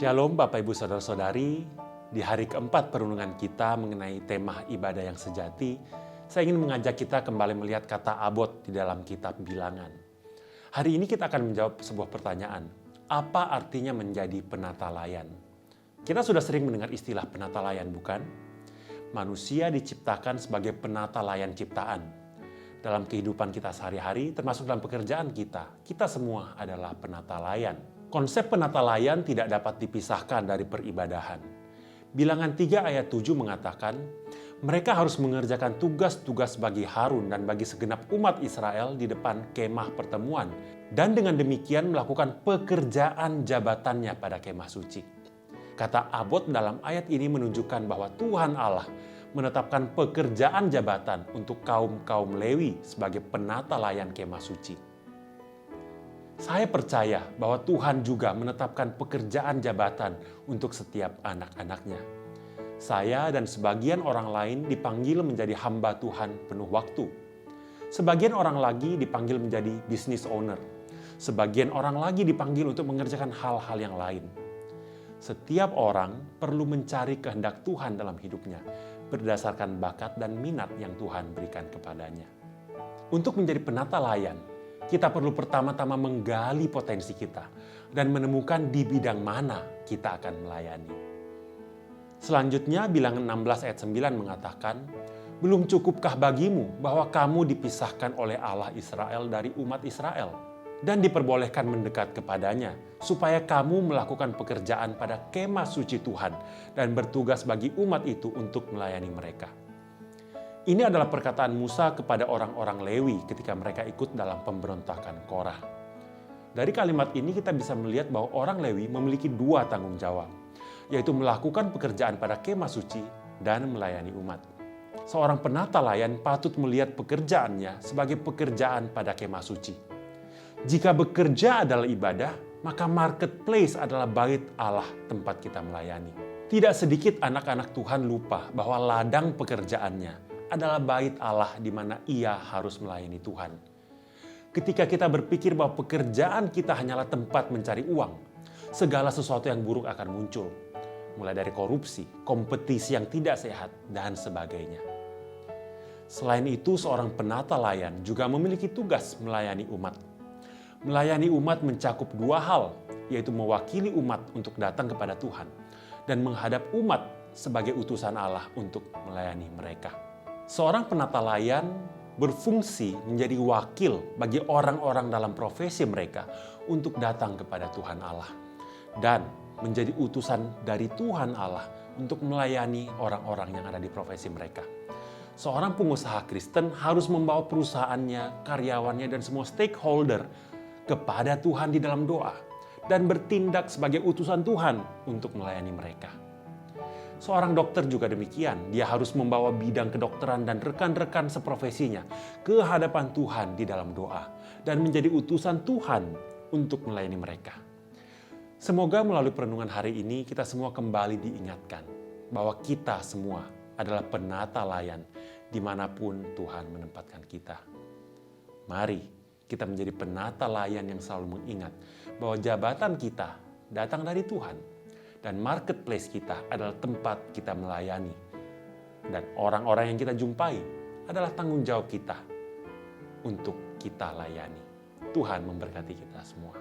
Shalom Bapak Ibu Saudara-saudari, di hari keempat perundungan kita mengenai tema ibadah yang sejati, saya ingin mengajak kita kembali melihat kata abot di dalam kitab Bilangan. Hari ini kita akan menjawab sebuah pertanyaan, apa artinya menjadi penata layan? Kita sudah sering mendengar istilah penata layan, bukan? Manusia diciptakan sebagai penata layan ciptaan. Dalam kehidupan kita sehari-hari, termasuk dalam pekerjaan kita semua adalah penata layan. Konsep penata layan tidak dapat dipisahkan dari peribadahan. Bilangan 3 ayat 7 mengatakan, mereka harus mengerjakan tugas-tugas bagi Harun dan bagi segenap umat Israel di depan kemah pertemuan, dan dengan demikian melakukan pekerjaan jabatannya pada kemah suci. Kata abot dalam ayat ini menunjukkan bahwa Tuhan Allah menetapkan pekerjaan jabatan untuk kaum Lewi sebagai penata layan kemah suci. Saya percaya bahwa Tuhan juga menetapkan pekerjaan jabatan untuk setiap anak-anaknya. Saya dan sebagian orang lain dipanggil menjadi hamba Tuhan penuh waktu. Sebagian orang lagi dipanggil menjadi business owner. Sebagian orang lagi dipanggil untuk mengerjakan hal-hal yang lain. Setiap orang perlu mencari kehendak Tuhan dalam hidupnya berdasarkan bakat dan minat yang Tuhan berikan kepadanya. Untuk menjadi penata layan, kita perlu pertama-tama menggali potensi kita dan menemukan di bidang mana kita akan melayani. Selanjutnya Bilangan 16 ayat 9 mengatakan, belum cukupkah bagimu bahwa kamu dipisahkan oleh Allah Israel dari umat Israel dan diperbolehkan mendekat kepadanya supaya kamu melakukan pekerjaan pada kemah suci Tuhan dan bertugas bagi umat itu untuk melayani mereka. Ini adalah perkataan Musa kepada orang-orang Lewi ketika mereka ikut dalam pemberontakan Korah. Dari kalimat ini kita bisa melihat bahwa orang Lewi memiliki 2 tanggung jawab, yaitu melakukan pekerjaan pada kemah suci dan melayani umat. Seorang penata layan patut melihat pekerjaannya sebagai pekerjaan pada kemah suci. Jika bekerja adalah ibadah, maka marketplace adalah bait Allah tempat kita melayani. Tidak sedikit anak-anak Tuhan lupa bahwa ladang pekerjaannya adalah bait Allah di mana ia harus melayani Tuhan. Ketika kita berpikir bahwa pekerjaan kita hanyalah tempat mencari uang, segala sesuatu yang buruk akan muncul. Mulai dari korupsi, kompetisi yang tidak sehat, dan sebagainya. Selain itu, seorang penata layan juga memiliki tugas melayani umat. Melayani umat mencakup 2 hal, yaitu mewakili umat untuk datang kepada Tuhan dan menghadap umat sebagai utusan Allah untuk melayani mereka. Seorang penata layan berfungsi menjadi wakil bagi orang-orang dalam profesi mereka untuk datang kepada Tuhan Allah dan menjadi utusan dari Tuhan Allah untuk melayani orang-orang yang ada di profesi mereka. Seorang pengusaha Kristen harus membawa perusahaannya, karyawannya, dan semua stakeholder kepada Tuhan di dalam doa dan bertindak sebagai utusan Tuhan untuk melayani mereka. Seorang dokter juga demikian, dia harus membawa bidang kedokteran dan rekan-rekan seprofesinya ke hadapan Tuhan di dalam doa dan menjadi utusan Tuhan untuk melayani mereka. Semoga melalui perenungan hari ini kita semua kembali diingatkan bahwa kita semua adalah penata layan dimanapun Tuhan menempatkan kita. Mari kita menjadi penata layan yang selalu mengingat bahwa jabatan kita datang dari Tuhan. Dan marketplace kita adalah tempat kita melayani. Dan orang-orang yang kita jumpai adalah tanggung jawab kita untuk kita layani. Tuhan memberkati kita semua.